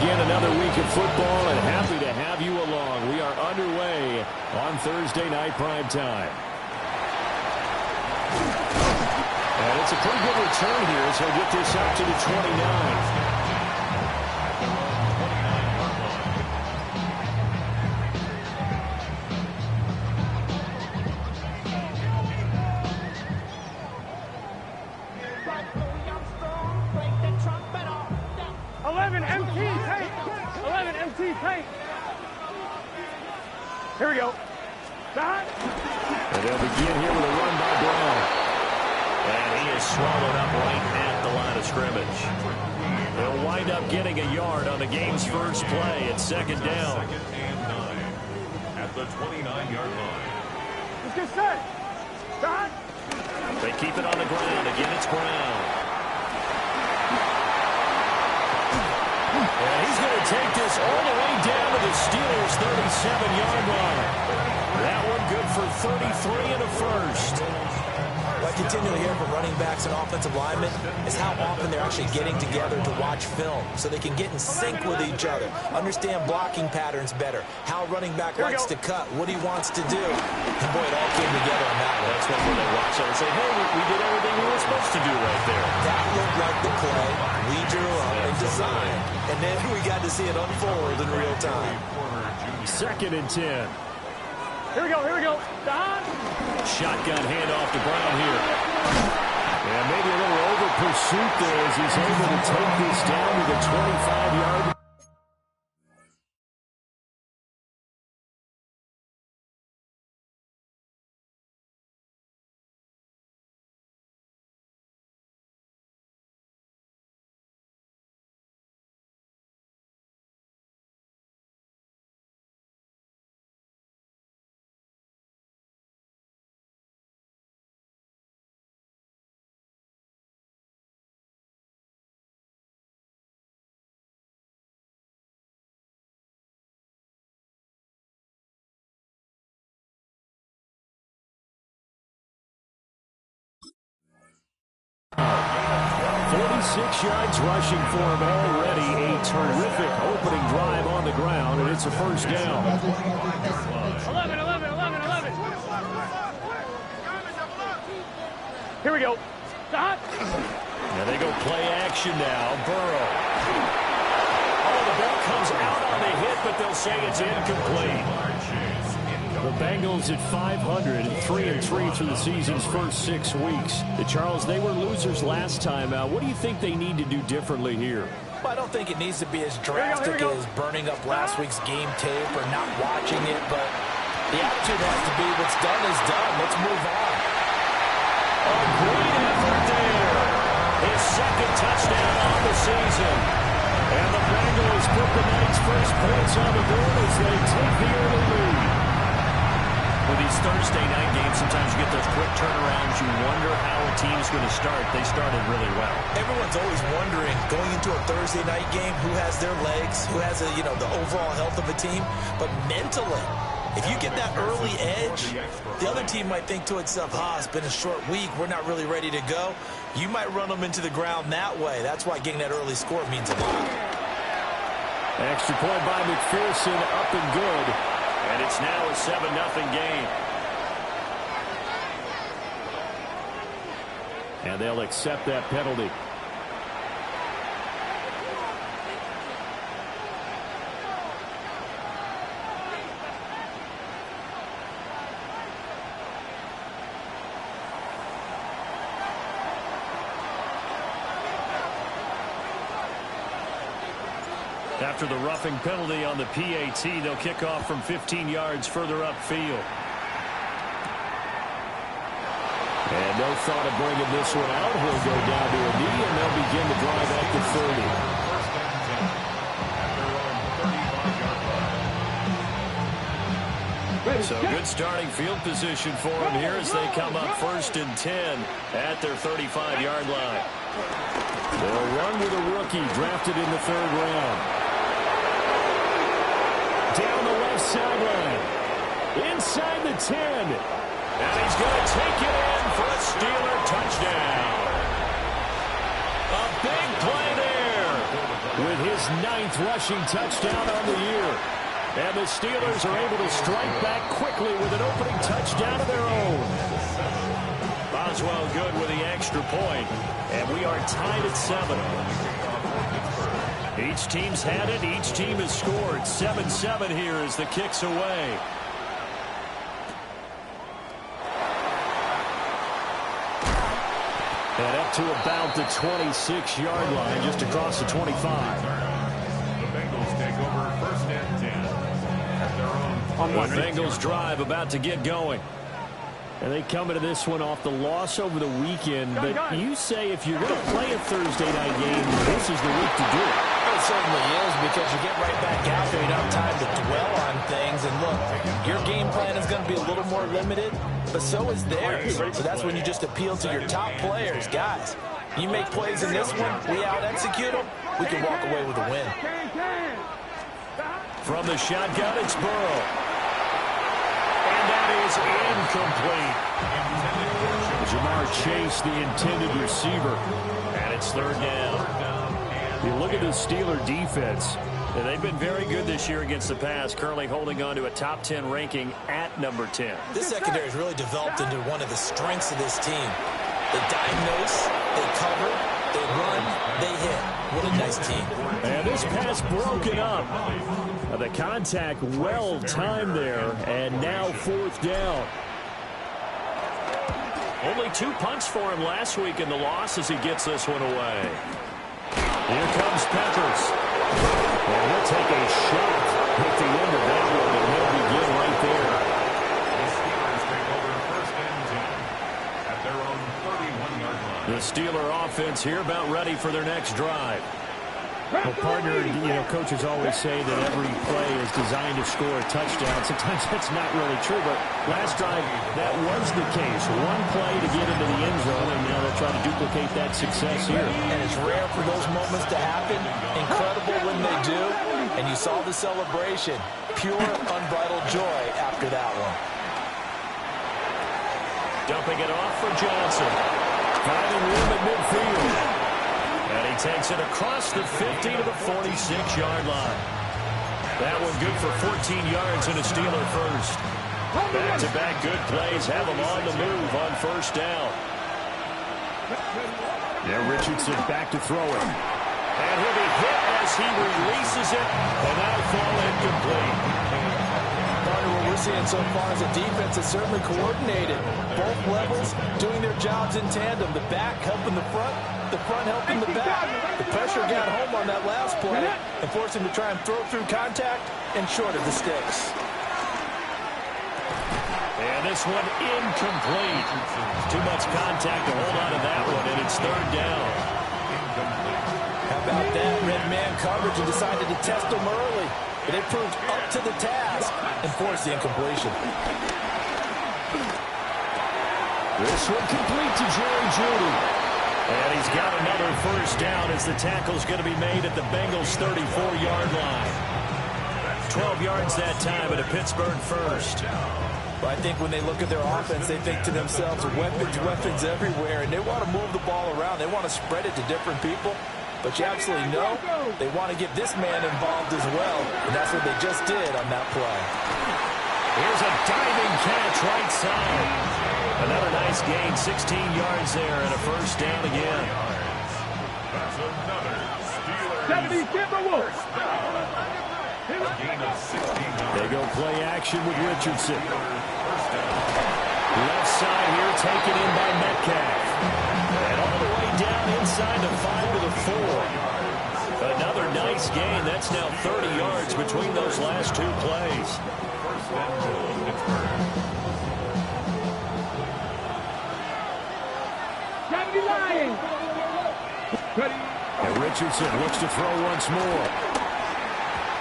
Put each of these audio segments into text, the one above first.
again another week of football, and happy to have you along. We are underway on Thursday night prime time. And it's a pretty good return here, so he'll get this up to the 29. Here we go. And they'll begin here with a run by Brown. And he is swallowed up right at the line of scrimmage. They'll wind up getting a yard on the game's first play at second down. Second and 9 at the 29-yard line. Let's get set. Start. They keep it on the ground. Again, it's Brown. And he's going to take this all the way down to the Steelers' 37-yard line. That one good for 33 and a first. What I continually hear from running backs and offensive linemen is how often they're actually getting together to watch film so they can get in sync with each other, understand blocking patterns better, how a running back likes to cut, what he wants to do. And boy, it all came together on that one. That's when they watch it and say, hey, we did everything we were supposed to do right there. That looked like the play we drew up and designed. And then we got to see it unfold in real time. Second and 10. Here we go. Don. Shotgun handoff to Brown here. And maybe a little over pursuit there as he's able to take this down to the 25-yard. Six yards rushing for him already. A terrific opening drive on the ground, and it's a first down. 11. Here we go. Stop. Now they go play action now. Burrow. Oh, the ball comes out on the hit, but they'll say it's incomplete. The Bengals at 500, 3-3 through the season's first 6 weeks. Charles, they were losers last time out. What do you think they need to do differently here? Well, I don't think it needs to be as drastic as burning up last week's game tape or not watching it, but the attitude has to be what's done is done. Let's move on. A great effort there. His second touchdown on the season. And the Bengals put the night's first points on the board as they take the early lead. With these Thursday night games, sometimes you get those quick turnarounds. You wonder how a team's going to start. They started really well. Everyone's always wondering, going into a Thursday night game, who has their legs, who has the overall health of a team. But mentally, if you get that early edge, the other team might think to itself, it's been a short week, we're not really ready to go. You might run them into the ground that way. That's why getting that early score means a lot. Extra point by McPherson, up and good. And it's now a 7-0 game. And they'll accept that penalty. After the roughing penalty on the PAT, they'll kick off from 15 yards further upfield. And no thought of bringing this one out. He'll go down to a knee, and they'll begin the drive at the 30. So good starting field position for him here as they come up 1st and 10 at their 35-yard line. They'll run with a rookie drafted in the 3rd round. Down the left sideline. Inside the 10. And he's going to take it in for a Steeler touchdown. A big play there with his 9th rushing touchdown on the year. And the Steelers are able to strike back quickly with an opening touchdown of their own. Boswell good with the extra point. And we are tied at 7. Each team's had it. Each team has scored. 7-7 here as the kick's away. And up to about the 26-yard line, just across the 25. The Bengals take over 1st and 10 at their own. The Bengals drive about to get going. And they come into this one off the loss over the weekend. But you say if you're going to play a Thursday night game, this is the week to do it. It certainly is, because you get right back out there. You don't have time to dwell on things. And look, your game plan is going to be a little more limited, but so is theirs. So that's when you just appeal to your top players. Guys, you make plays in this one, we out-execute them, we can walk away with a win. From the shotgun, it's Burrow. And that is incomplete. Jamar Chase, the intended receiver. And it's 3rd down. You look at the Steeler defense. They've been very good this year against the pass, currently holding on to a top 10 ranking at number 10. This secondary has really developed into one of the strengths of this team. They diagnose, they cover, they run, they hit. What a nice team. And this pass broken up. The contact well timed there, and now 4th down. Only 2 punts for him last week in the loss as he gets this one away. Here comes Peppers. And he'll take a shot at the end of that one, and he'll begin right there. The Steelers take over 1st and 10 at their own 31-yard line. The Steeler offense here about ready for their next drive. Well, partner, coaches always say that every play is designed to score a touchdown. Sometimes that's not really true, but last drive, that was the case. One play to get into the end zone, and now they'll try to duplicate that success here. And it's rare for those moments to happen. Incredible when they do. And you saw the celebration. Pure, unbridled joy after that one. Dumping it off for Johnson. Finding room at midfield. And he takes it across the 50 to the 46-yard line. That one good for 14 yards and a Steeler first. Back-to-back good plays have him on the move on 1st down. Now Richardson back to throw it. And he'll be hit as he releases it. And that'll fall incomplete. What we're seeing so far is a defense that's certainly coordinated. Both levels doing their jobs in tandem. The back helping the front helping the back. The pressure got home on that last play and forced him to try and throw through contact and short of the sticks. And this one incomplete. Too much contact to hold on to that one, and it's 3rd down. How about that? Red man coverage and decided to test him early. But it proved up to the task and forced the incompletion. This one complete to Jerry Jeudy. And he's got another 1st down as the tackle's going to be made at the Bengals' 34-yard line. 12 yards that time at a Pittsburgh first. But I think when they look at their offense, they think to themselves, weapons everywhere, and they want to move the ball around. They want to spread it to different people. But you absolutely know they want to get this man involved as well, and that's what they just did on that play. Here's a diving catch right side. Another nice gain, 16 yards there, and a 1st down again. That's another Steelers. Gain of 16. They go play action with Richardson. Left side here taken in by Metcalf. And all the way down inside the 5 to the 4. Another nice gain. That's now 30 yards between those last 2 plays. 1st and goal, Pittsburgh. And Richardson looks to throw once more.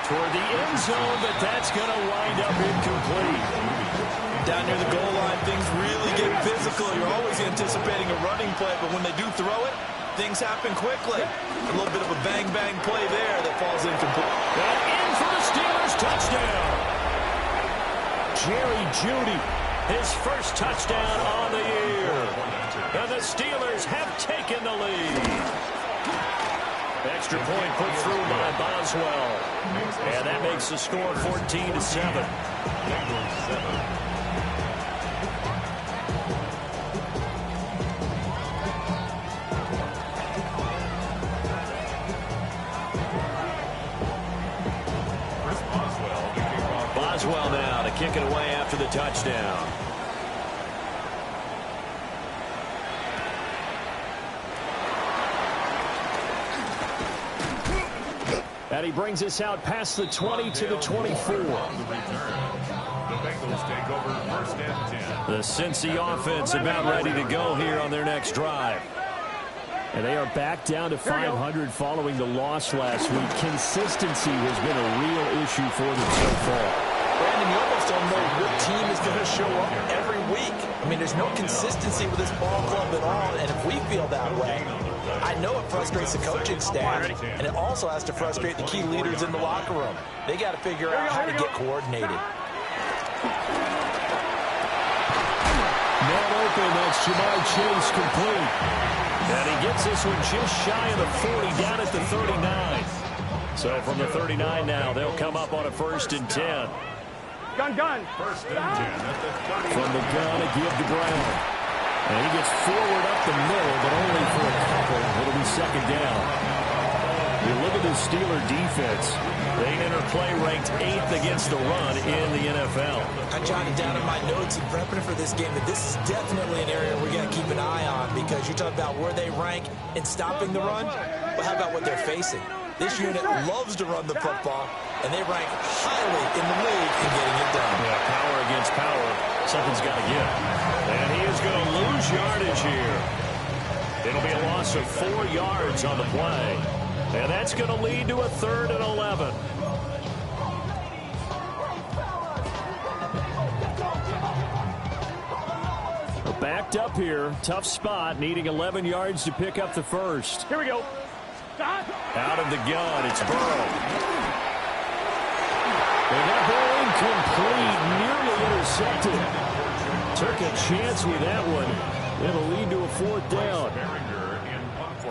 Toward the end zone, but that's going to wind up incomplete. Down near the goal line, things really get physical. You're always anticipating a running play, but when they do throw it, things happen quickly. A little bit of a bang-bang play there that falls incomplete. And in for the Steelers touchdown. Jerry Jeudy, his 1st touchdown on the year. And the Steelers have taken the lead. Extra point put through by Boswell. And that makes the score 14-7. Bengals 7. Boswell now to kick it away after the touchdown. And he brings us out past the 20 to the 24. The Bengals take over first and 10. The Cincy offense about ready to go here on their next drive. And they are back down to 500 following the loss last week. Consistency has been a real issue for them so far. Brandon, you almost don't know what team is going to show up every week. I mean, there's no consistency with this ball club at all, and if we feel that way, I know it frustrates the coaching staff, and it also has to frustrate the key leaders in the locker room. They got to figure out how to get coordinated. Man open, that's Jamar Chase complete. And he gets this one just shy of the 40, down at the 39. So from the 39 now, they'll come up on a 1st and 10. Gun. First and 10 at the 30. From the gun, a give to Brown. And he gets forward up the middle, but only for a couple. It'll be 2nd down. You look at the Steeler defense. They enter play ranked 8th against the run in the NFL. I jotted down in my notes in prepping for this game that this is definitely an area we're going to keep an eye on, because you talk about where they rank in stopping the run, but how about what they're facing? This unit loves to run the football, and they rank highly in the league in getting it done. Yeah, power against power. Something's got to give. And he is going to lose yardage here. It'll be a loss of 4 yards on the play. And that's going to lead to a 3rd and 11. We're backed up here. Tough spot, needing 11 yards to pick up the first. Here we go. Out of the gun, it's Burrow. And that ball incomplete, nearly intercepted. Took a chance with that one. It'll lead to a 4th down.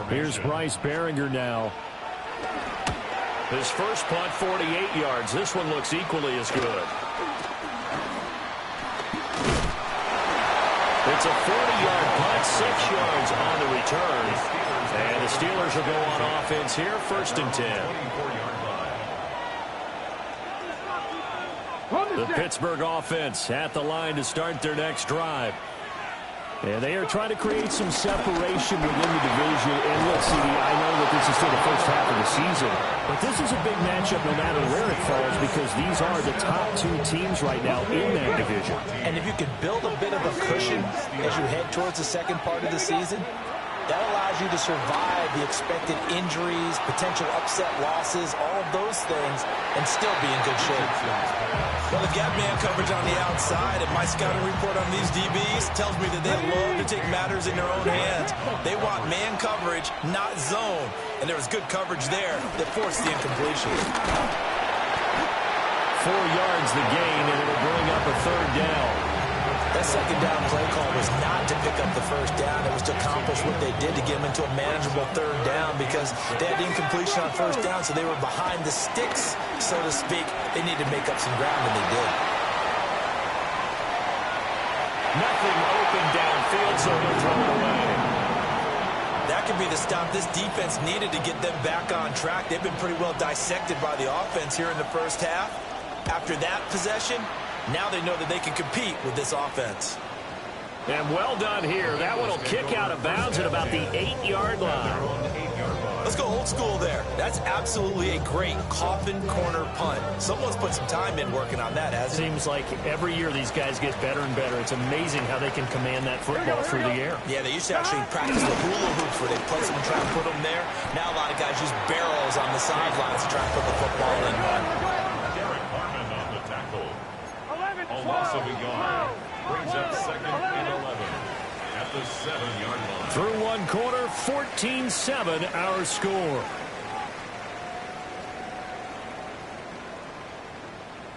Here's Bryce Behringer now. His first punt, 48 yards. This one looks equally as good. It's a 40-yard punt, 6 yards on the return. And the Steelers will go on offense here, 1st and 10. The Pittsburgh offense at the line to start their next drive. And they are trying to create some separation within the division. And look, CD, I know that this is still the first half of the season, but this is a big matchup no matter where it falls, because these are the top 2 teams right now in that division. And if you can build a bit of a cushion as you head towards the second part of the season, that allows you to survive the expected injuries, potential upset losses, all of those things, and still be in good shape. Well, they've got man coverage on the outside, and my scouting report on these DBs tells me that they love to take matters in their own hands. They want man coverage, not zone. And there was good coverage there that forced the incompletion. 4 yards the gain, and it'll bring up a 3rd down. That 2nd down play call was not to pick up the 1st down. It was to accomplish what they did to get them into a manageable 3rd down, because they had incompletion on 1st down, so they were behind the sticks, so to speak. They needed to make up some ground, and they did. Nothing open downfield, so they'll throw it away. That could be the stop this defense needed to get them back on track. They've been pretty well dissected by the offense here in the first half. After that possession, now they know that they can compete with this offense. And well done here. That one will kick out of bounds at about the 8-yard line. Let's go old school there. That's absolutely a great coffin corner punt. Someone's put some time in working on that, hasn't it? Seems like every year these guys get better and better. It's amazing how they can command that football through the air. Yeah, they used to actually practice the hula hoops where they place them and try to put them there. Now a lot of guys use barrels on the sidelines to try to put the football in. Derek Harmon on the tackle. A loss of a yard. Brings up 2nd and 11 at the 7-yard line. Through one quarter, 14-7 our score.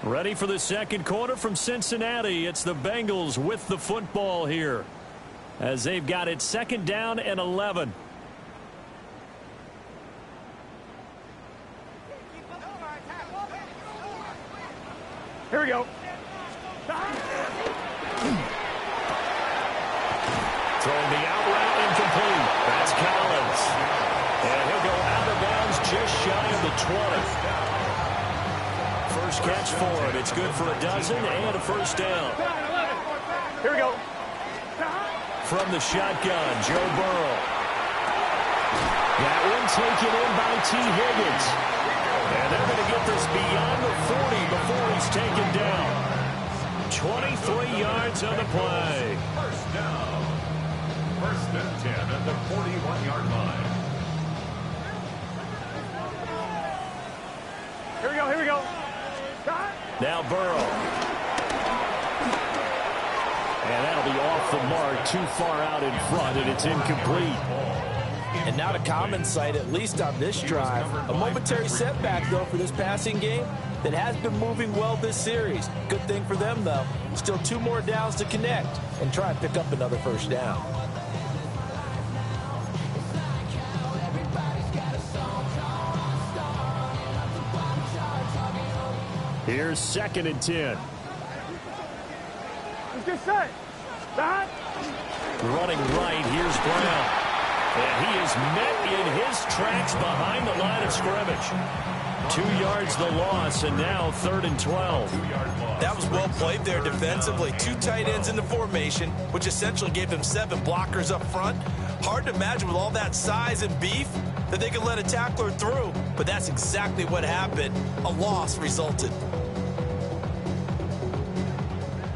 Ready for the second quarter from Cincinnati. It's the Bengals with the football here, as they've got it 2nd down and 11. Here we go. Throwing the out route incomplete. That's Collins. And he'll go out of bounds just shy of the 20. First catch for him. It's good for a dozen and a first down. Here we go. From the shotgun, Joe Burrow. That one taken in by T. Higgins. And they're going to get this beyond the 40 before he's taken down. 23 yards on the play. First down. First and 10 at the 41-yard line. Here we go, here we go. Now Burrow. And that'll be off the mark, too far out in front, and it's incomplete. And not a common sight, at least on this drive. A momentary setback, though, for this passing game that has been moving well this series. Good thing for them, though. Still 2 more downs to connect and try and pick up another first down. Here's 2nd and 10. Let's get set. Stop. Running right, here's Brown. And he is met in his tracks behind the line of scrimmage. 2 yards the loss, and now 3rd and 12. That was well played there defensively. 2 tight ends in the formation, which essentially gave them 7 blockers up front. Hard to imagine with all that size and beef that they could let a tackler through, but that's exactly what happened. A loss resulted.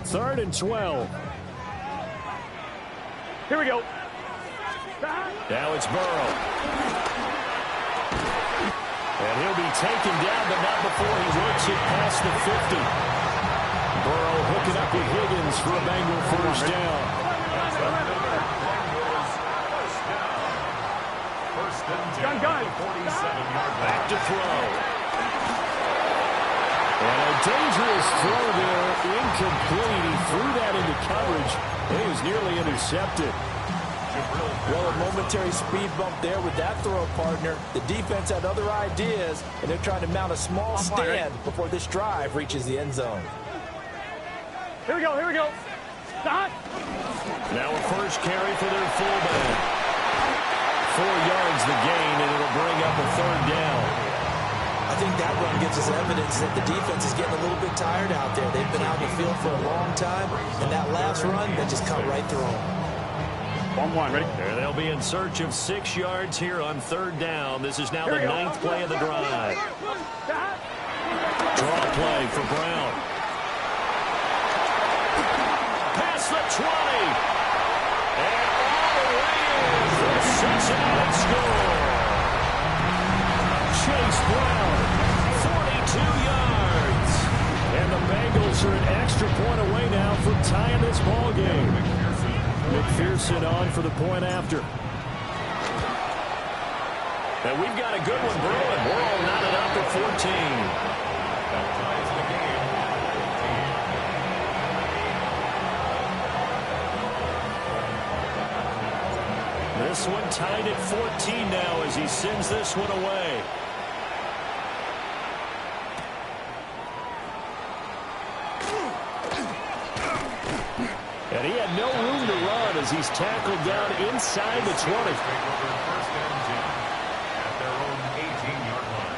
3rd and 12. Here we go. Now it's Burrow. And he'll be taken down, but not before he works it past the 50. Burrow hooking up with Higgins for a Bengal first down. First and 10 at the 47-yard line. Back to throw. And a dangerous throw there, incomplete. He threw that into coverage. It was nearly intercepted. Well, a momentary speed bump there with that throw, partner. The defense had other ideas, and they're trying to mount a small stand before this drive reaches the end zone. Here we go, here we go. Stop. Now a first carry for their fullback. 4 yards the gain, and it'll bring up a 3rd down. I think that run gives us evidence that the defense is getting a little bit tired out there. They've been out in the field for a long time, and that last run, that just cut right through them. 1-1, ready? There they'll be in search of 6 yards here on 3rd down. This is now the 9th play of the drive. Draw play for Brown. Past the 20. And all the way in for the Cincinnati score. Chase Brown, 42 yards. And the Bengals are an extra point away now from tying this ball game. McPherson on for the point after. And we've got a good one brewing. We're all knotted up at 14. That ties the game. This one tied at 14 now as he sends this one away. And he had no room to run as he's tackled down inside the 20. First and 10 at their own 18-yard line.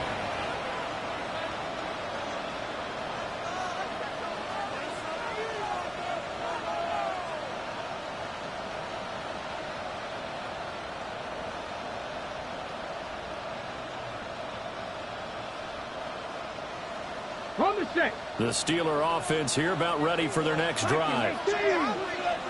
Run the shake. The Steeler offense here about ready for their next drive.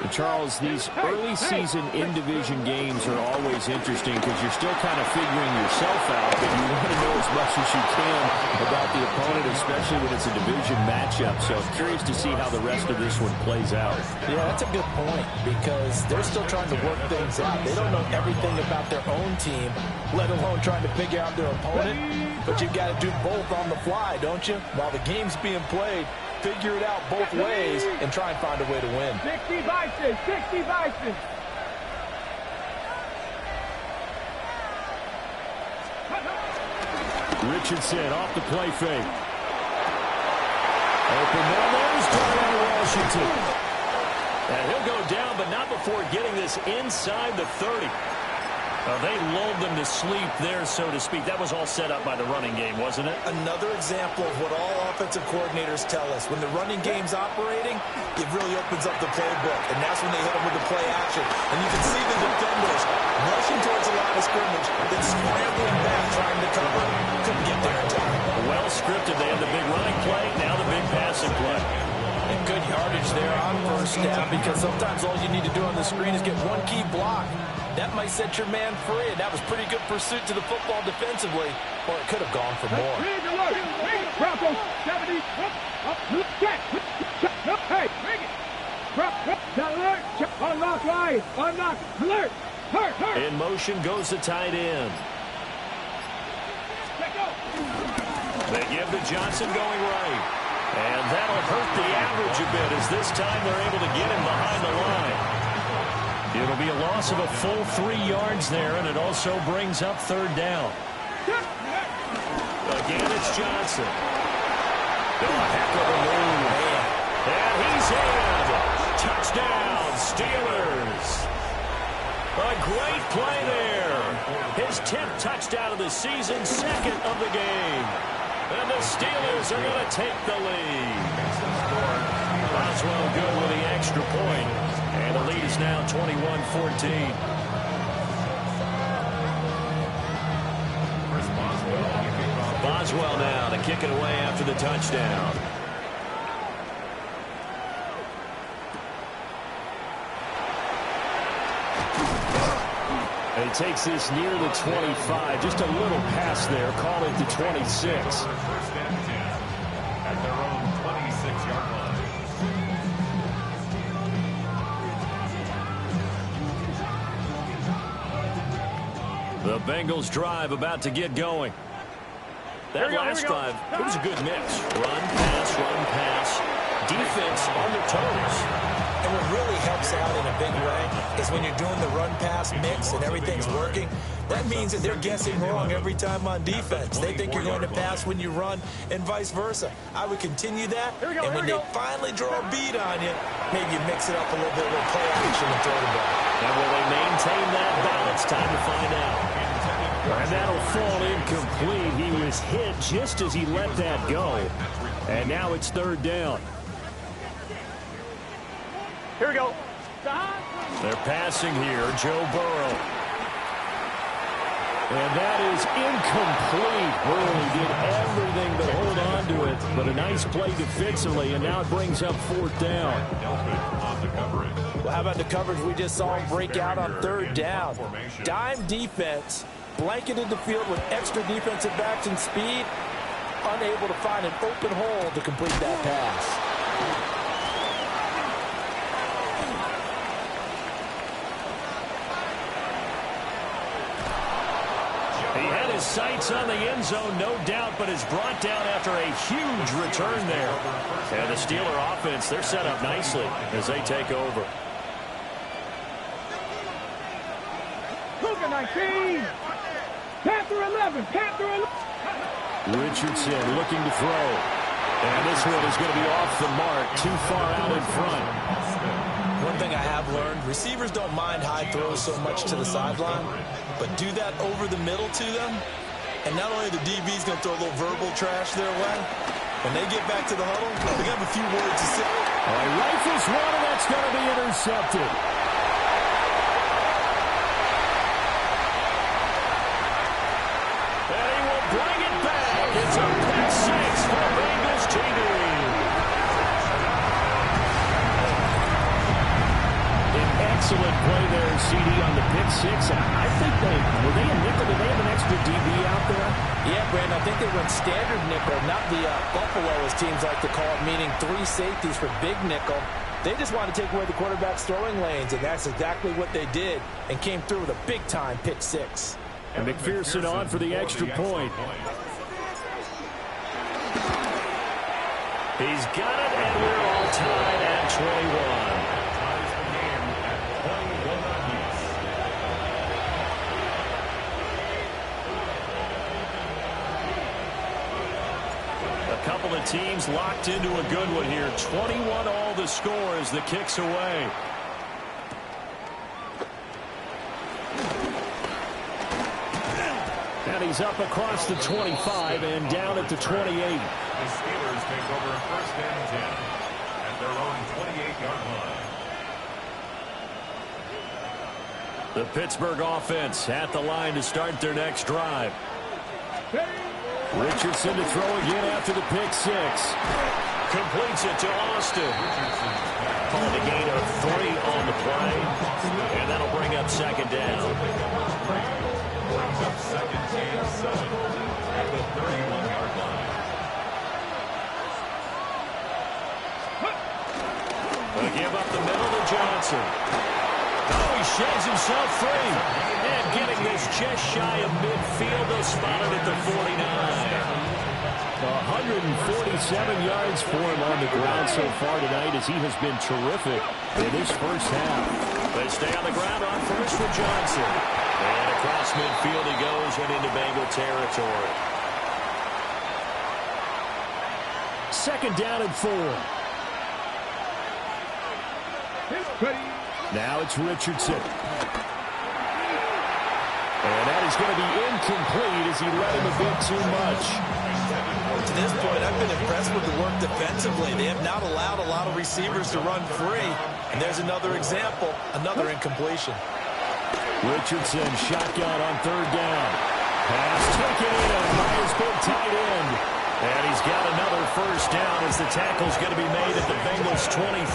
And Charles, these early season in-division games are always interesting because you're still kind of figuring yourself out, but you want to know as much as you can about the opponent, especially when it's a division matchup. So I'm curious to see how the rest of this one plays out. Yeah, that's a good point because they're still trying to work things out. They don't know everything about their own team, let alone trying to figure out their opponent. But you've got to do both on the fly, don't you? While the game's being played, figure it out both ways and try and find a way to win. 60 Bison, 60 Bison. Richardson off the play fake. And now there's Darnell Washington. And he'll go down, but not before getting this inside the 30. They lulled them to sleep there, so to speak. That was all set up by the running game, wasn't it? Another example of what all offensive coordinators tell us. When the running game's operating, it really opens up the playbook, and that's when they hit them with the play action. And you can see the defenders rushing towards the line of scrimmage, then scrambling back, trying to cover. Couldn't get there in time. Well scripted. They had the big running play, now the big passing play. And good yardage there on first down, because sometimes all you need to do on the screen is get one key block. That might set your man free, and that was pretty good pursuit to the football defensively, or it could have gone for more. Broncos, 70, hey, alert, unlock line, unlock, alert, hurt. In motion goes the tight end. They give to Johnson going right. And that'll hurt the average a bit, as this time they're able to get him behind the line. It'll be a loss of a full 3 yards there, and it also brings up third down. Again, it's Johnson. Oh, a heck of a move. And he's in. Touchdown, Steelers. A great play there. His 10th touchdown of the season, second of the game. And the Steelers are going to take the lead. Boswell good with the extra point. And the lead is now 21-14. Boswell now to kick it away after the touchdown. And he takes this near the 25. Just a little pass there. Call it the 26. First and 10 at their own 26-yard line. The Bengals drive about to get going. That last drive, it was a good mix. Run, pass, defense on their toes. And what really helps out in a big way is when you're doing the run-pass mix and everything's working, that means that they're guessing wrong every time on defense. They think you're going to pass when you run and vice versa. I would continue that, and when they finally draw a beat on you, maybe you mix it up a little bit with play action and throw the ball. And will they maintain that balance? Time to find out. And that'll fall incomplete. He was hit just as he let that go. And now it's third down. Here we go. They're passing here, Joe Burrow. And that is incomplete. Burrow did everything but hold on to it. But a nice play defensively, and now it brings up fourth down. Well, how about the coverage we just saw him break out on third down? Dime defense, blanketed the field with extra defensive backs and speed, unable to find an open hole to complete that pass. Sights on the end zone, no doubt, but is brought down after a huge return there. And the Steeler offense, they're set up nicely as they take over. Cougar 19. Panther 11. Panther 11. Richardson looking to throw. And this one is going to be off the mark, too far out in front. One thing I have learned, receivers don't mind high throws so much to the sideline, but do that over the middle to them, and not only the DB's going to throw a little verbal trash their way, when they get back to the huddle, they got a few words to say. All right, rifles one, and that's going to be intercepted. And he will bring it back. It's a pick six for Bengals TV. Excellent play there, CD, on the pick six. And I think were they a nickel? Did they have an extra DB out there? Yeah, Brandon, I think they run standard nickel, not the Buffalo, as teams like to call it, meaning 3 safeties for big nickel. They just want to take away the quarterback's throwing lanes, and that's exactly what they did, and came through with a big-time pick six. And McPherson on for the extra point. He's got it, and we're all tied at 21. the teams locked into a good one here. 21 all the score as the kick's away. And he's up across the 25 and down at the 28. The Steelers take over first and 10 at their own 28-yard line. The Pittsburgh offense at the line to start their next drive. Richardson to throw again after the pick six. Completes it to Austin. Called a gain of 3 on the play. And that'll bring up second down. Brings up second and 7 at the 31-yard line. They give up the middle to Johnson. Oh, he sheds himself free. And getting this just shy of midfield, they'll spot it at the 49. 147 yards for him on the ground so far tonight as he has been terrific in this first half. They stay on the ground on first for Johnson. And across midfield he goes and into Bengal territory. Second down and 4. Now it's Richardson. And that is going to be incomplete as he let him a bit too much. To this point, I've been impressed with the work defensively. They have not allowed a lot of receivers to run free. And there's another example, another incompletion. Richardson shotgun on third down. Pass taken in by his big tight end. And he's got another first down as the tackle's going to be made at the Bengals 23.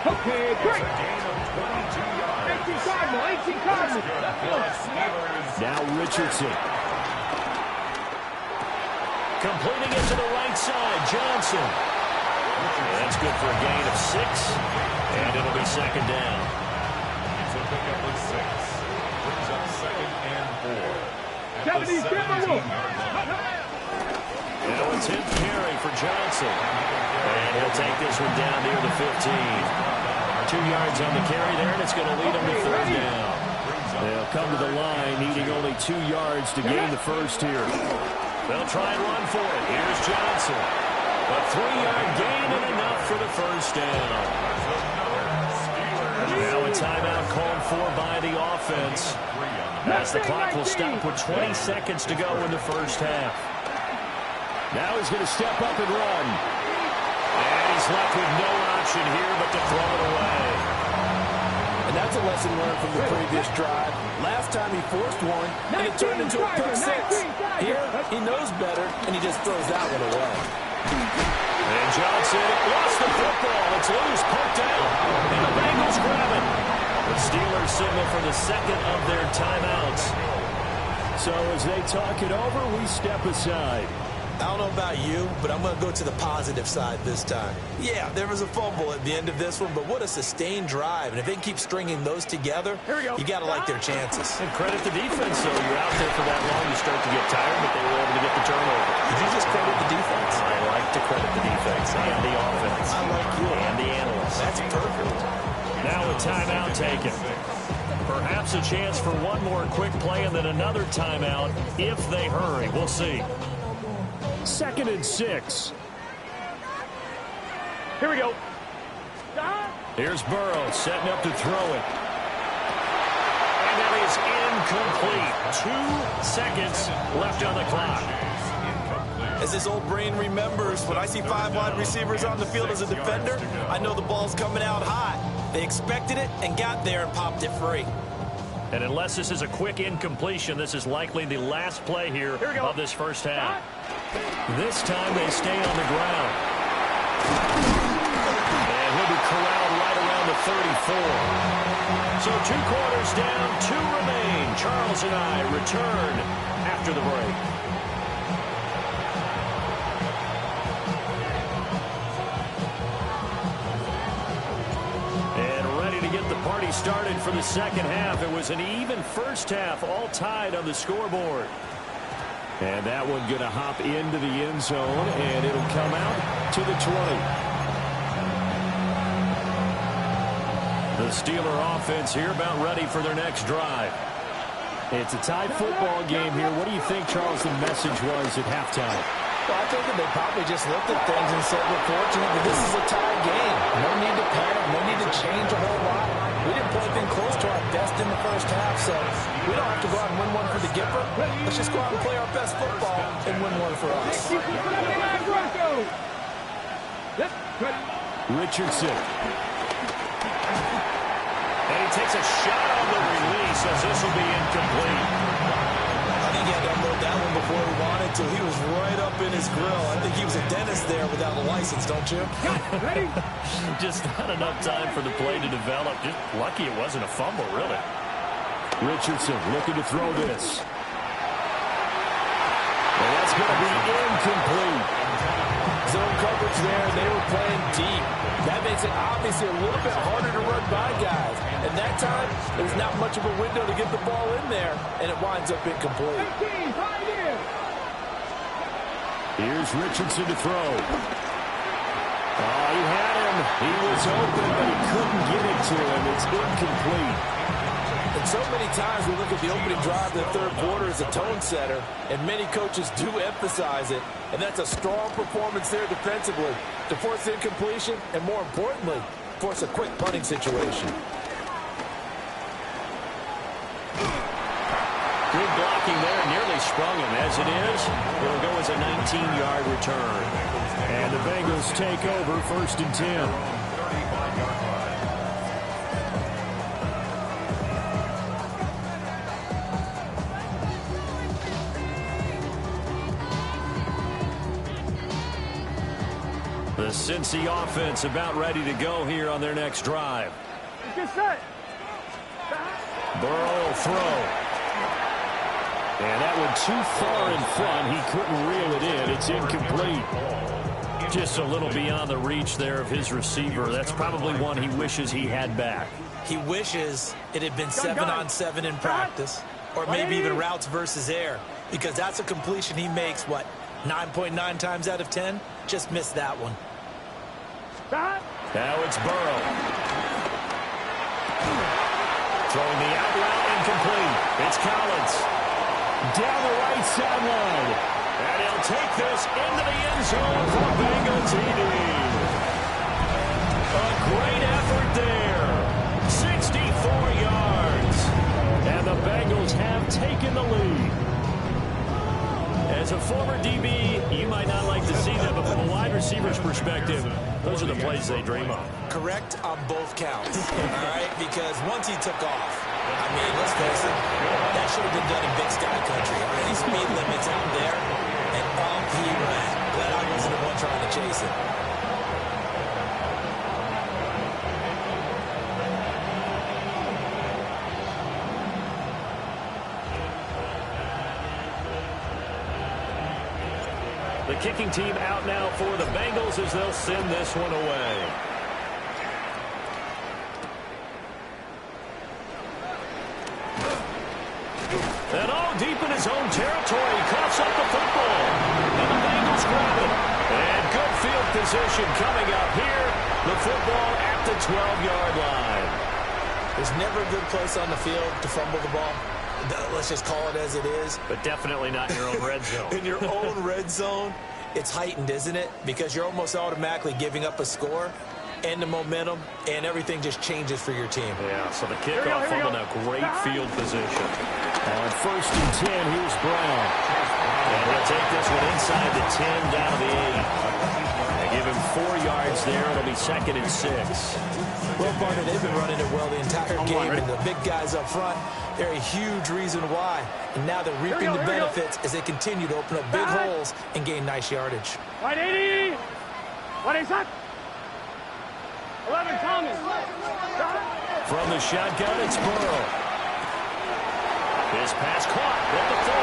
Okay, great. 18 Cardinal, 18 Cardinal. Now Richardson. Completing it to the right side, Johnson. That's good for a gain of 6. And it'll be second down. It's a pickup of 6. Brings up second and 4 at the 17-yard line. Now a 10th carry for Johnson. And he'll take this one down near the 15. 2 yards on the carry there, and it's going to lead him to third down. They'll come to the line, needing only 2 yards to gain the first here. They'll try and run for it. Here's Johnson. A 3-yard gain and enough for the first down. Now a timeout called for by the offense, as the clock will stop with 20 seconds to go in the first half. Now he's going to step up and run. And he's left with no option here but to throw it away. And that's a lesson learned from the previous drive. Last time he forced one, and it turned into a pick six. Here, he knows better, and he just throws that one away. And Johnson lost the football. It's loose, poked out, and the Bengals grab it. The Steelers signal for the second of their timeouts. So as they talk it over, we step aside. I don't know about you, but I'm going to go to the positive side this time. Yeah, there was a fumble at the end of this one, but what a sustained drive. And if they can keep stringing those together, you got to like their chances. And credit the defense, though. You're out there for that long, you start to get tired, but they were able to get the turnover. Did you just credit the defense? I like to credit the defense and the offense. I like you. And the analysts. That's perfect. Now a timeout taken. Perhaps a chance for one more quick play and then another timeout if they hurry. We'll see. 2nd and 6. Here we go. Here's Burrow setting up to throw it. And that is incomplete. 2 seconds left on the clock. As his old brain remembers, when I see 5 wide receivers on the field as a defender, I know the ball's coming out hot. They expected it and got there and popped it free. And unless this is a quick incompletion, this is likely the last play here of this first half. This time they stay on the ground. And he'll be corralled right around the 34. So 2 quarters down, 2 remain. Charles and I return after the break. And ready to get the party started for the second half. It was an even first half, all tied on the scoreboard. And that one going to hop into the end zone, and it'll come out to the 20. The Steeler offense here about ready for their next drive. It's a tied football game here. What do you think, Charles, the message was at halftime? Well, I think that they probably just looked at things and said, we're fortunate that this is a tie game. No need to panic, no need to change a whole lot. We didn't play anything close to our best in the first half, so we don't have to go out and win one for the Gipper. Let's just go out and play our best football and win one for us. Richardson. And he takes a shot on the release as this will be incomplete. I think he had to unload that one before he wanted to. He was right up in his grill. I think he was a dentist there without a license, don't you? Ready? Just not enough time for the play to develop. Just lucky it wasn't a fumble, really. Richardson looking to throw this. And that's going to be incomplete. Zone coverage there, and they were playing deep. That makes it obviously a little bit harder to run by guys. And that time, there's not much of a window to get the ball in there, and it winds up incomplete. Here's Richardson to throw. Oh, he had him. He was open, but he couldn't get it to him. It's incomplete. And so many times we look at the opening drive of the third quarter as a tone setter, and many coaches do emphasize it. And that's a strong performance there defensively to force incompletion and, more importantly, force a quick punting situation. Good blocking there, nearly sprung him. As it is, it'll go as a 19-yard return. And the Bengals take over 1st and 10. The Cincy offense about ready to go here on their next drive. Get set. Burrow will throw. And that one too far in front. He couldn't reel it in. It's incomplete. Just a little beyond the reach there of his receiver. That's probably one he wishes he had back. He wishes it had been 7-on-7 in practice, or maybe even routes versus air, because that's a completion he makes, 9.9 times out of 10? Just missed that one. Now it's Burrow. Throwing the out route, incomplete. It's Collins. Down the right sideline. And he'll take this into the end zone for Bengal TD. A great effort there. 64 yards. And the Bengals have taken the lead. As a former DB, you might not like to see that, but from a wide receiver's perspective, those are the plays they dream of. Correct on both counts, all right? Because once he took off, I mean, let's face it, that should have been done in Big Sky Country. All right? Speed limits out there, and up he ran. Glad I wasn't the one trying to chase it. The kicking team out now for the Bengals as they'll send this one away. And all deep in his own territory, coughs up the football. And the Bengals grab it. And good field position coming up here. The football at the 12-yard line. There's never a good place on the field to fumble the ball. Let's just call it as it is. But definitely not in your own red zone. In your own red zone, it's heightened, isn't it? Because you're almost automatically giving up a score and the momentum, and everything just changes for your team. Yeah, so the kickoff fumble now, great field position. On 1st and 10, here's Brown. And he'll take this one inside the 10 down to the 8. They give him 4 yards there. It'll be 2nd and 6. Well, partner, they've been running it well the entire game, and the big guys up front, they're a huge reason why. And now they're reaping the benefits as they continue to open up big holes and gain nice yardage. 180. 180. 11 Thomas. From the shotgun, it's Burrow. His pass caught at the 4.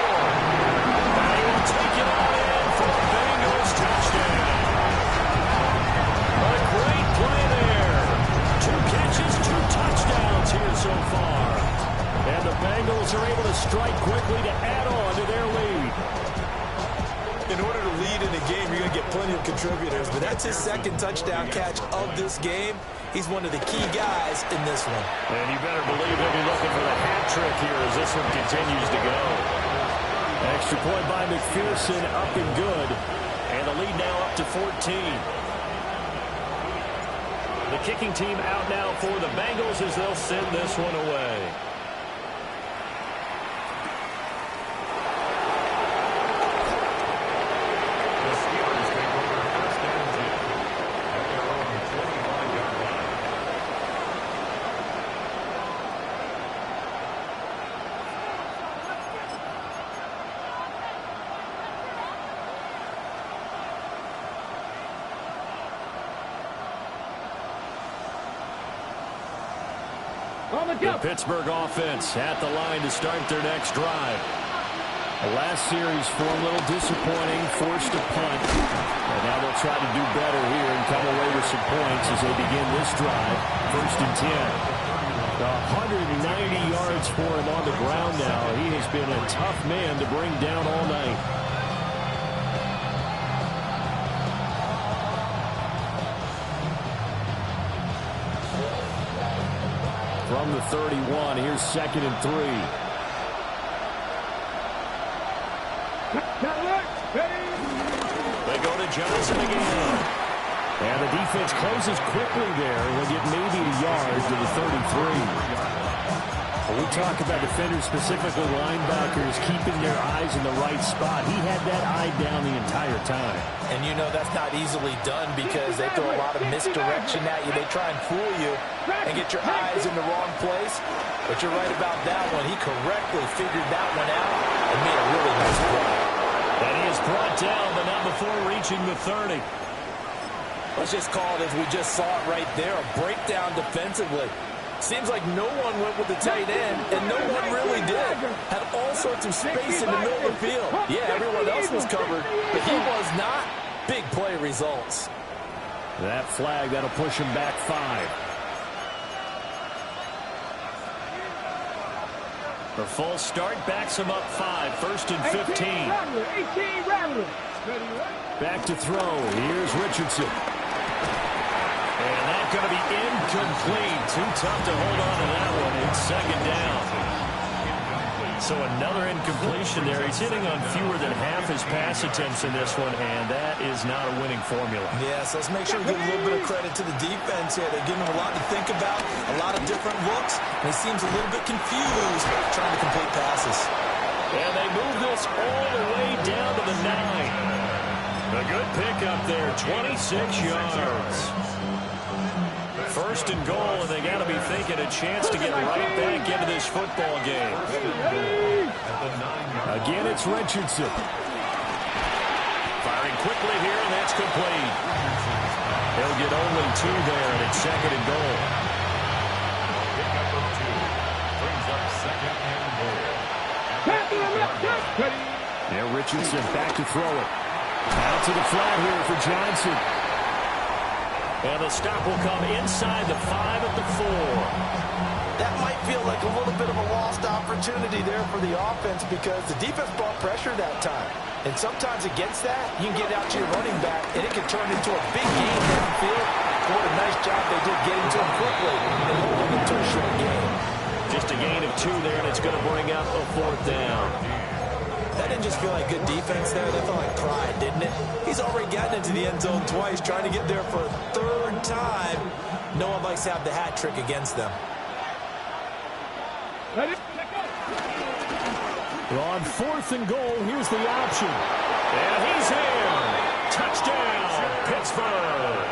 And he will take it all in for a Bengals touchdown. A great play there. 2 catches, 2 touchdowns here so far. And the Bengals are able to strike quickly to add on to their lead. In order to lead in a game, you're going to get plenty of contributors, but that's his 2nd touchdown catch of this game. He's one of the key guys in this one. And you better believe he'll be looking for the hat trick here as this one continues to go. Extra point by McPherson, up and good. And the lead now up to 14. The kicking team out now for the Bengals as they'll send this one away. The Pittsburgh offense at the line to start their next drive. The last series for a little disappointing, forced a punt. And now they'll try to do better here and come away with some points as they begin this drive. 1st and 10. 190 yards for him on the ground now. He has been a tough man to bring down all night. From the 31, here's 2nd and 3. They go to Johnson again. And the defense closes quickly there. They'll get maybe a yard to the 33. When we talk about defenders, specifically linebackers, keeping their eyes in the right spot. He had that eye down the entire time. And you know that's not easily done because they throw a lot of misdirection at you. They try and fool you and get your eyes in the wrong place. But you're right about that one. He correctly figured that one out and made a really nice play. And he is brought down, but not before reaching the 30. Let's just call it, as we just saw it right there, a breakdown defensively. Seems like no one went with the tight end, and no one really did. Had all sorts of space in the middle of the field. Yeah, everyone else was covered, but he was not. Big play results. That flag, that'll push him back 5. The false start backs him up 5. 1st and 15. Back to throw. Here's Richardson. And that's going to be incomplete. Too tough to hold on to that one. It's 2nd down. So another incompletion there. He's hitting on fewer than half his pass attempts in this one, and that is not a winning formula. Yeah, so let's make sure we give a little bit of credit to the defense here. They're giving him a lot to think about, a lot of different looks, and he seems a little bit confused trying to complete passes. And they move this all the way down to the 9. A good pickup there, 26 yards. 1st and goal, and they got to be thinking a chance to get right back into this football game. Again, it's Richardson. Firing quickly here, and that's complete. They'll get only 2 there, and it's 2nd and goal. Pickup of 2 brings up 2nd and goal. Now Richardson back to throw it. Out to the flat here for Johnson. And the stop will come inside the 5 at the 4. That might feel like a little bit of a lost opportunity there for the offense because the defense brought pressure that time. And sometimes against that, you can get out to your running back, and it can turn into a big game downfield. What a nice job they did getting to him quickly and holding him to a short game. Just a gain of 2 there, and it's going to bring up a 4th down. That didn't just feel like good defense there. That felt like pride, didn't it? He's already gotten into the end zone twice, trying to get there for a 3rd time. No one likes to have the hat trick against them. On 4th and goal, here's the option. And he's in. Touchdown, Pittsburgh.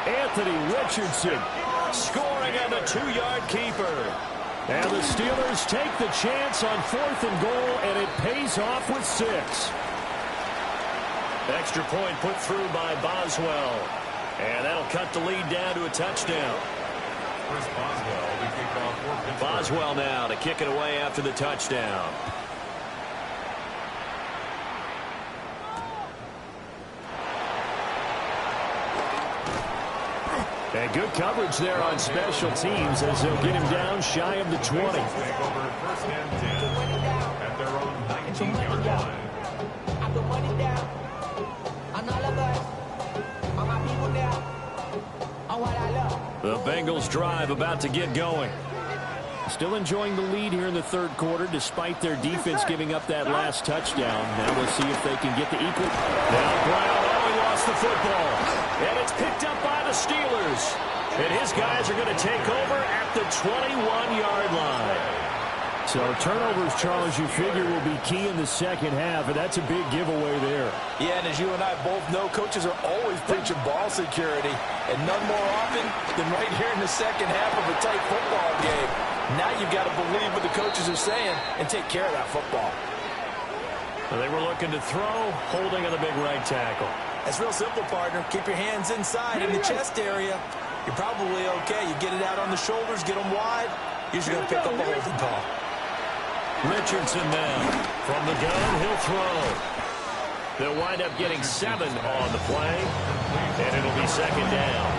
Anthony Richardson scoring on the 2-yard keeper. And the Steelers take the chance on 4th and goal, and it pays off with 6. Extra point put through by Boswell. And that'll cut the lead down to a touchdown. Chris Boswell, the kickoff for Pittsburgh. Boswell now to kick it away after the touchdown. And good coverage there on special teams as they'll get him down shy of the 20. Take over 1st and 10 at their own 19-yard line. The Bengals drive about to get going. Still enjoying the lead here in the third quarter, despite their defense giving up that last touchdown. Now we'll see if they can get the equal. Now Brown, he lost the football. And it's picked up by the Steelers. And his guys are going to take over at the 21-yard line. So turnovers, Charles, you figure will be key in the second half, and that's a big giveaway there. Yeah, and as you and I both know, coaches are always preaching ball security, and none more often than right here in the second half of a tight football game. Now you've got to believe what the coaches are saying and take care of that football. Well, they were looking to throw, holding on the big right tackle. That's real simple, partner. Keep your hands inside in the chest area. You're probably okay. You get it out on the shoulders, get them wide. You're just going to pick up a holding call. Richardson now. From the gun, he'll throw. They'll wind up getting 7 on the play, and it'll be second down.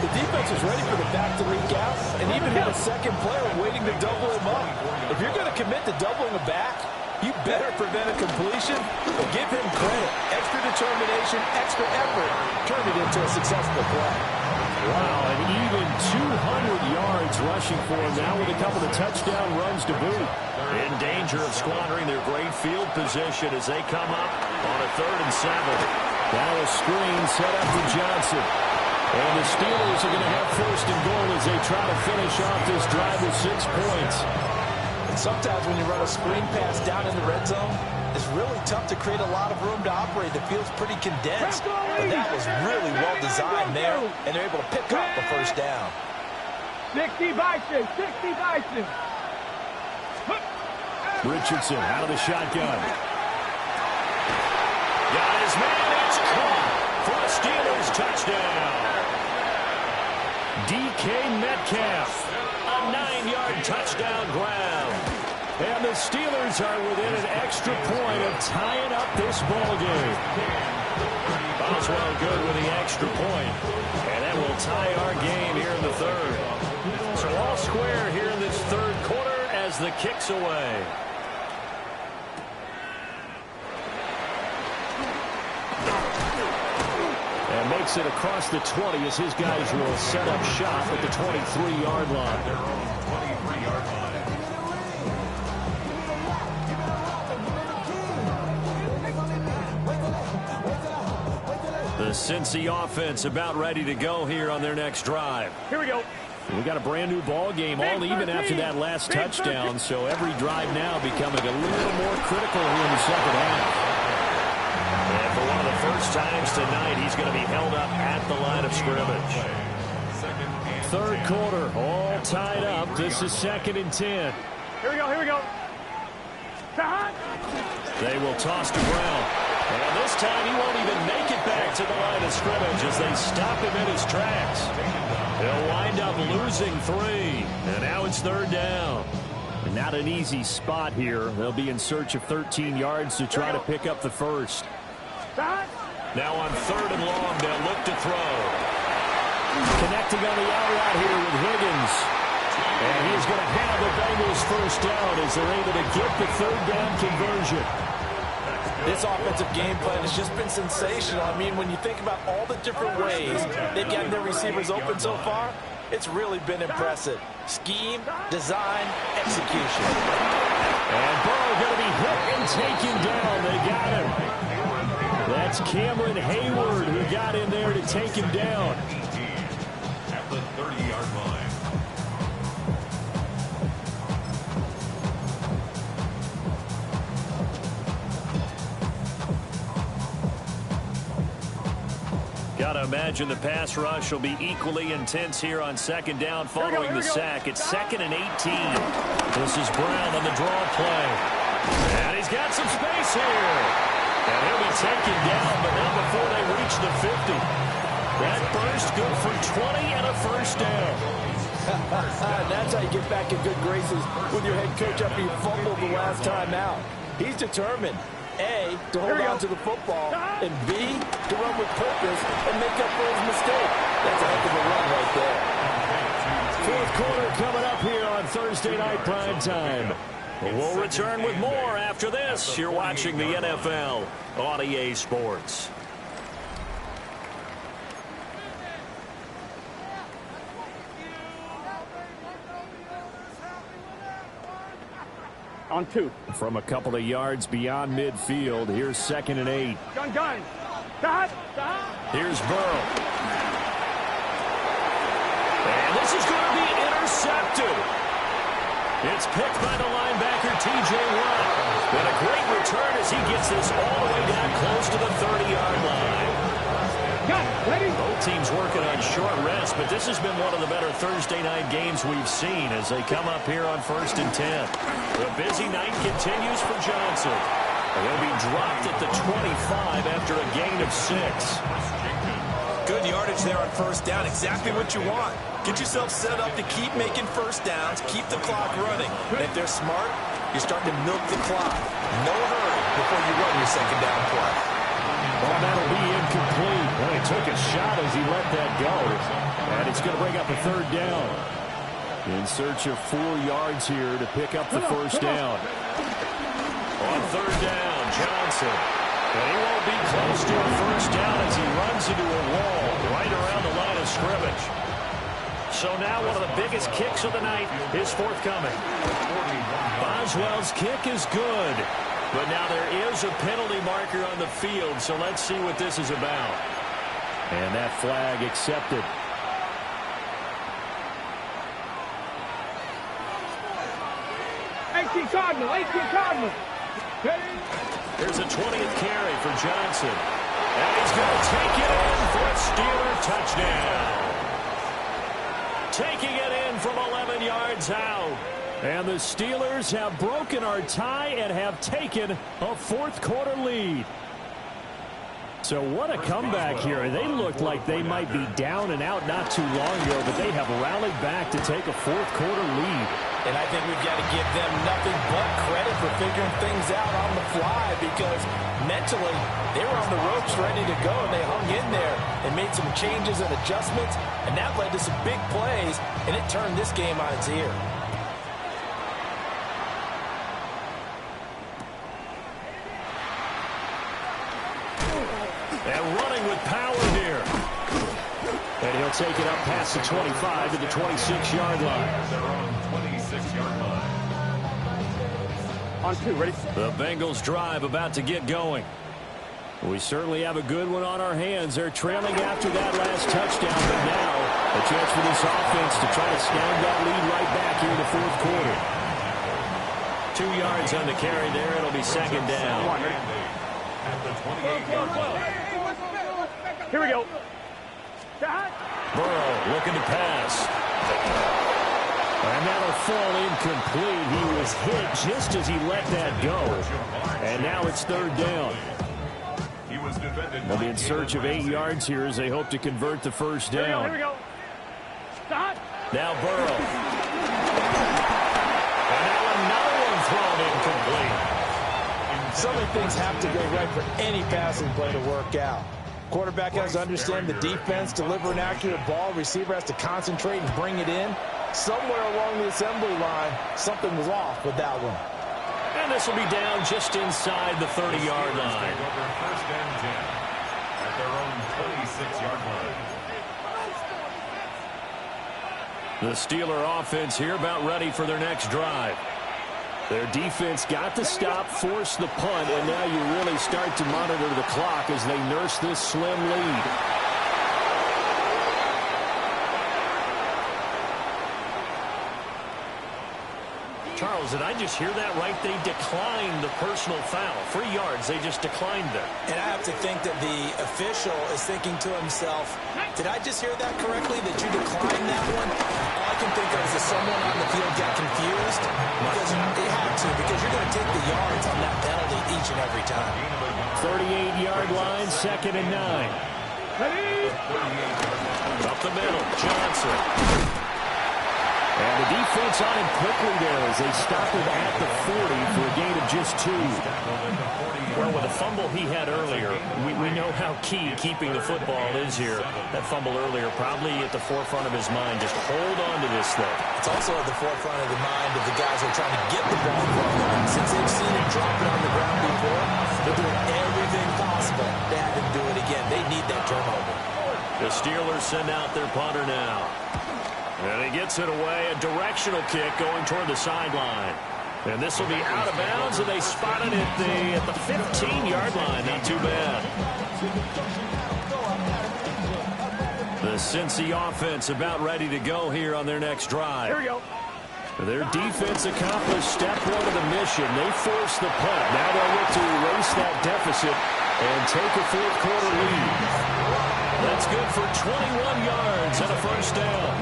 The defense is ready for the back to leak out, and even had a second player waiting to double him up. If you're going to commit to doubling a back, you better prevent a completion, but give him credit. Extra determination, extra effort, turn it into a successful play. Wow, and even 200 yards rushing for him now with a couple of touchdown runs to boot. In danger of squandering their great field position as they come up on a 3rd and 7. Now a screen set up for Johnson. And the Steelers are going to have 1st and goal as they try to finish off this drive with 6 points. And sometimes when you run a screen pass down in the red zone, it's really tough to create a lot of room to operate. It feels pretty condensed. But that was really well designed there, and they're able to pick up the 1st down. 60 Bison, 60 Bison. Richardson out of the shotgun. Got his man, it's caught for a Steelers touchdown. DK Metcalf, A 9-yard touchdown grab. and the Steelers are within an extra point of tying up this ball game. Boswell good with the extra point, and that will tie our game here in the 3rd. So all square here in this 3rd quarter as the kick's away. And makes it across the 20 as his guys will set up shop at the 23-yard line. Their own 23-yard line. The Cincy offense about ready to go here on their next drive. Here we go. We got a brand new ball game, all even after that last touchdown, so every drive now becoming a little more critical here in the second half. And for one of the first times tonight, he's going to be held up at the line of scrimmage. 3rd quarter, all tied up. This is 2nd and 10. Here we go, here we go. They will toss to Brown. And this time he won't even make it back to the line of scrimmage as they stop him in his tracks. He'll wind up losing 3. And now it's 3rd down. And not an easy spot here. They'll be in search of 13 yards to try to pick up the 1st. Now on 3rd and long, they'll look to throw. Connecting on the out route here with Higgins. And he's going to have the Bengals 1st down as they're able to get the 3rd down conversion. This offensive game plan has just been sensational. I mean, when you think about all the different ways they've gotten their receivers open so far, it's really been impressive. Scheme, design, execution. And Burrow going to be hit and taken down. They got him. That's Cameron Hayward who got in there to take him down. At the 30-yard line. Got to imagine the pass rush will be equally intense here on 2nd down following the sack. It's 2nd and 18. This is Brown on the draw play. And he's got some space here. And he'll be taken down, but not before they reach the 50. That burst good for 20 and a 1st down. That's how you get back in good graces with your head coach after you fumbled the last time out. He's determined, A, to hold on to the football, and B, to run with purpose and make up for his mistake. That's a heck of a run right there. 4th quarter coming up here on Thursday Night Prime Time. We'll return with more after this. You're watching the NFL on EA Sports. On 2. From a couple of yards beyond midfield, here's 2nd and 8. Gun. Stop. Here's Burrow. And this is going to be intercepted. It's picked by the linebacker, T.J. Watt. And a great return as he gets this all the way down close to the 30-yard line. Both teams working on short rest, but this has been one of the better Thursday night games we've seen as they come up here on 1st and 10. The busy night continues for Johnson. He'll be dropped at the 25 after a gain of 6. Good yardage there on 1st down. Exactly what you want. Get yourself set up to keep making 1st downs, keep the clock running. And if they're smart, you're starting to milk the clock. No hurry before you run your 2nd down play. Well, that'll be incomplete. Well, he took a shot as he let that go. And it's going to bring up a 3rd down. In search of 4 yards here to pick up the 1st down. On 3rd down, Johnson. And he won't be close to a 1st down as he runs into a wall right around the line of scrimmage. So now one of the biggest kicks of the night is forthcoming. Boswell's kick is good. But now there is a penalty marker on the field, so let's see what this is about. And that flag accepted. Cardinal. Here's a 20th carry for Johnson. And he's going to take it in for a Steeler touchdown. Taking it in from 11 yards out. And the Steelers have broken our tie and have taken a 4th quarter lead. So what a comeback here. They looked like they might be down and out not too long ago, but they have rallied back to take a 4th quarter lead. And I think we've got to give them nothing but credit for figuring things out on the fly, because mentally they were on the ropes ready to go, and they hung in there and made some changes and adjustments, and that led to some big plays, and it turned this game on its ear. And running with power here. And he'll take it up past the 25 to the 26-yard line. Their own 26-yard line. On 2, ready? The Bengals drive about to get going. We certainly have a good one on our hands. They're trailing after that last touchdown, but now a chance for this offense to try to snag that lead right back here in the 4th quarter. 2 yards on the carry there. It'll be 2nd down. At the 28-yard line. Here we go. Burrow looking to pass. And that'll fall incomplete. He was hit just as he let that go. And now it's 3rd down. They'll be in search of 8 yards here as they hope to convert the 1st down. Here we go. Stop. Now Burrow. And now another one thrown incomplete. So many things have to go right for any passing play to work out. Quarterback has to understand the defense, deliver an accurate ball. Receiver has to concentrate and bring it in. Somewhere along the assembly line, something was off with that one. And this will be down just inside the 30-yard line. Over 1st and 10 at their own 26-yard line. The Steeler offense here about ready for their next drive. Their defense got the stop, forced the punt, and now you really start to monitor the clock as they nurse this slim lead. Charles, did I just hear that right? They declined the personal foul. 3 yards, they just declined it. And I have to think that the official is thinking to himself, did I just hear that correctly, that you declined that one? All I can think of is that someone on the field got confused, because they had to, because you're going to take the yards on that penalty each and every time. 38-yard line, 2nd and 9. Up the middle, Johnson. And the defense on him quickly there as they stop him at the 40 for a gain of just 2. Well, with the fumble he had earlier, we know how key keeping the football is here. That fumble earlier probably at the forefront of his mind. Just hold on to this thing. It's also at the forefront of the mind of the guys who are trying to get the ball from him. Since they've seen him drop it on the ground before, they're doing everything possible to have him do it again. They need that turnover. The Steelers send out their punter now. And he gets it away, a directional kick going toward the sideline. And this will be out of bounds, and they spot it at the 15-yard line. Not too bad. The Cincy offense about ready to go here on their next drive. Here we go. Their defense accomplished step one of the mission. They forced the punt. Now they'll look to erase that deficit and take a fourth-quarter lead. That's good for 21 yards and a first down.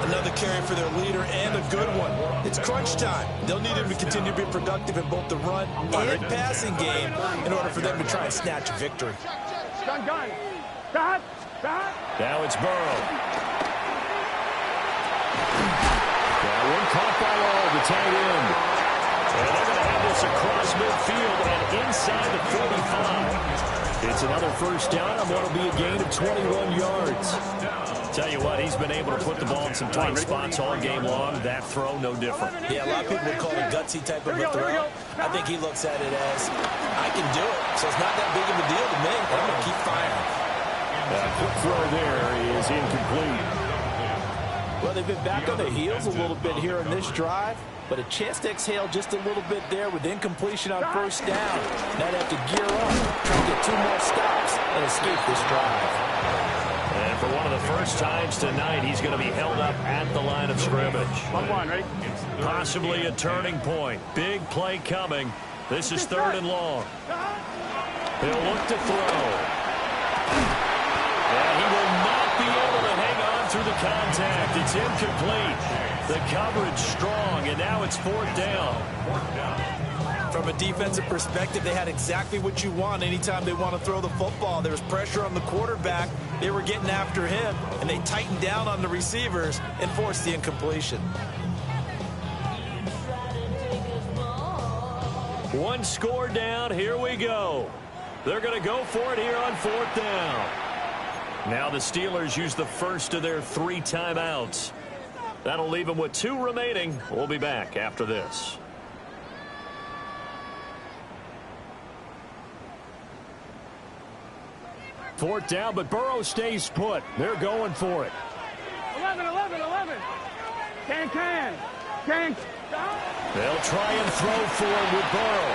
Another carry for their leader and a good one. It's crunch time. They'll need him to continue to be productive in both the run and passing game in order for them to try and snatch victory. Gun. Stop. Now it's Burrow. That one caught by all, the tight end. And they're going to have this across midfield and inside the 45. It's another first down on what will be a gain of 21 yards. Tell you what, he's been able to put the ball in some tight spots all game long. That throw, no different. Yeah, a lot of people would call it a gutsy type of a throw. I think he looks at it as, I can do it, so it's not that big of a deal to me. I'm going to keep firing. That quick throw there is incomplete. Well, they've been back on their heels a little bit here in this drive, but a chance to exhale just a little bit there with incompletion on first down. Now they have to gear up, try to get 2 more stops, and escape this drive. And for one of the first times tonight, he's going to be held up at the line of scrimmage. Ready? Possibly a turning point. Big play coming. This is 3rd and long. He'll look to throw. And he will not be able to hang on through the contact. It's incomplete. The coverage strong, and now it's 4th down. From a defensive perspective, they had exactly what you want anytime they want to throw the football. There was pressure on the quarterback. They were getting after him, and they tightened down on the receivers and forced the incompletion. One score down. Here we go. They're going to go for it here on 4th down. Now the Steelers use the first of their 3 timeouts. That'll leave them with 2 remaining. We'll be back after this. Fourth down, but Burrow stays put. They're going for it. 11. Can. They'll try and throw for it with Burrow.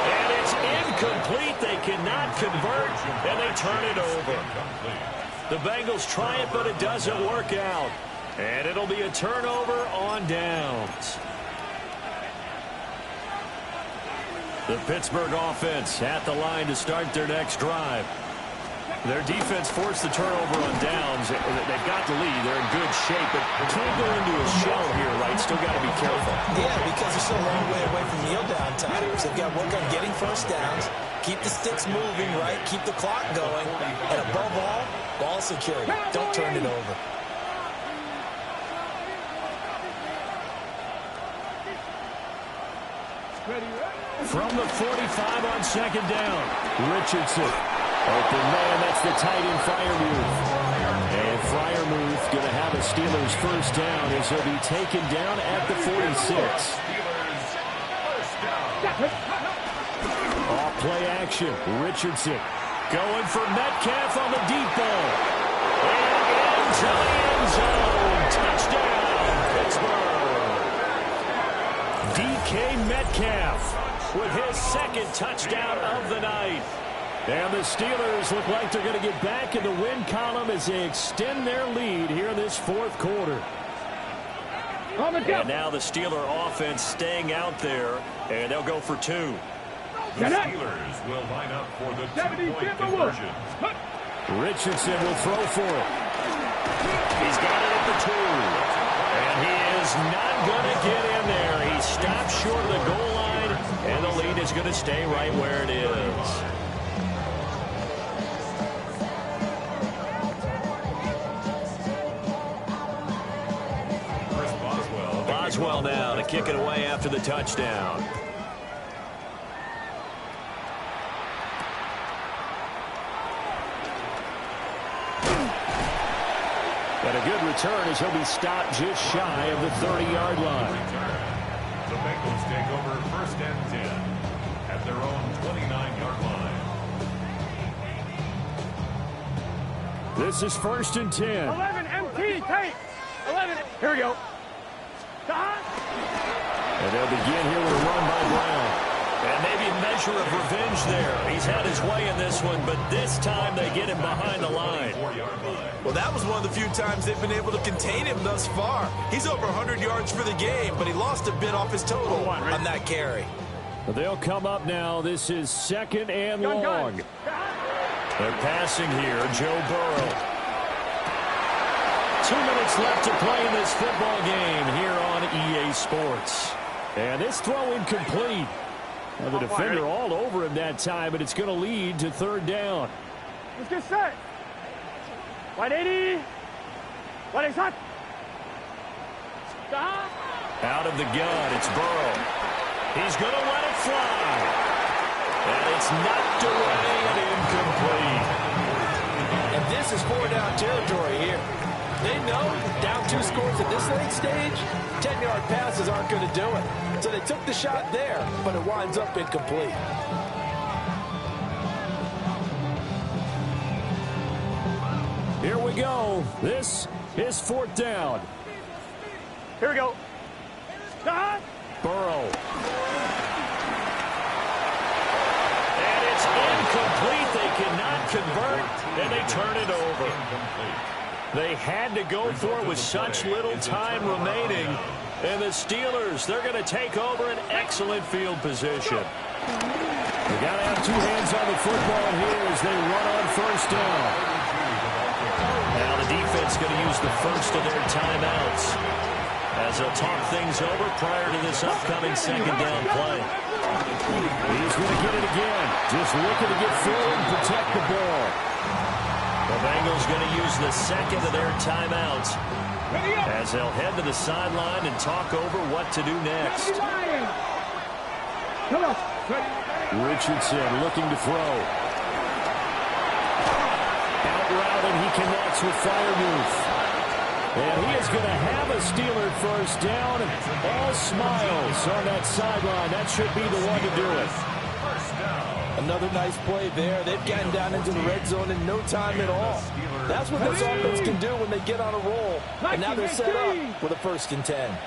And it's incomplete. They cannot convert, and they turn it over. The Bengals try it, but it doesn't work out. And it'll be a turnover on downs. The Pittsburgh offense at the line to start their next drive. Their defense forced the turnover on downs. They've got the lead. They're in good shape, but can't go into a shell here, right? Still got to be careful. Yeah, because they're still a long way away from kneel down times. They've got to work on getting first downs, keep the sticks moving, right? Keep the clock going, and above all, ball security. Don't turn it over. From the 45 on 2nd down, Richardson. Open man, that's the tight end Freiermuth. And Freiermuth going to have a Steelers first down as he'll be taken down at the 46. Off play action, Richardson going for Metcalf on the deep ball. And into the end zone. Touchdown, Pittsburgh. DK Metcalf with his 2nd touchdown of the night. And the Steelers look like they're going to get back in the win column as they extend their lead here in this 4th quarter. And now the Steeler offense staying out there, and they'll go for 2. The Steelers will line up for the 2-point conversion. Richardson will throw for it. He's got it at the 2. And he is not going to get in there. He stops short of the goal line, and the lead is going to stay right where it is. Boswell now to kick it away after the touchdown. And a good return as he'll be stopped just shy of the 30-yard line. The Bengals take over 1st and 10 at their own 29-yard line. This is 1st and 10. 11 MT, take. 11. Here we go. And they'll begin here with a run by Brown. And maybe a measure of revenge there. He's had his way in this one, but this time they get him behind the line. Well, that was one of the few times they've been able to contain him thus far. He's over 100 yards for the game, but he lost a bit off his total on that carry. They'll come up now. This is 2nd and long. They're passing here. Joe Burrow. 2 minutes left to play in this football game here on EA Sports. And this throw incomplete. Now the defender all over him that time, but it's going to lead to 3rd down. Let's get set. 180. 180 hot. Stop. Out of the gun, it's Burrow. He's going to let it fly. And it's knocked away and incomplete. And this is 4-down territory here. They know down 2 scores at this late stage, 10-yard passes aren't going to do it. So they took the shot there, but it winds up incomplete. Here we go. This is 4th down. Here we go. Stop. Burrow. And it's incomplete. They cannot convert, and they turn it over. They had to go for it with such little time remaining. And the Steelers, they're going to take over an excellent field position. They got to have 2 hands on the football here as they run on 1st down. Now the defense going to use the first of their timeouts as they'll talk things over prior to this upcoming 2nd down play. He's going to get it again. Just looking to get forward and protect the ball. The Bengals going to use the 2nd of their timeouts as they'll head to the sideline and talk over what to do next. Come on. Richardson looking to throw. Out route, and he connects with Freiermuth. And he is going to have a Steeler 1st down. All smiles on that sideline. That should be the one to do it. Another nice play there. They've gotten down into the red zone in no time at all. That's what this offense can do when they get on a roll. And now they're set up with a 1st and 10.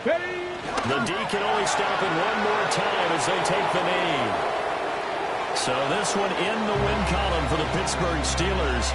The D can only stop it one more time as they take the knee. So this one in the win column for the Pittsburgh Steelers.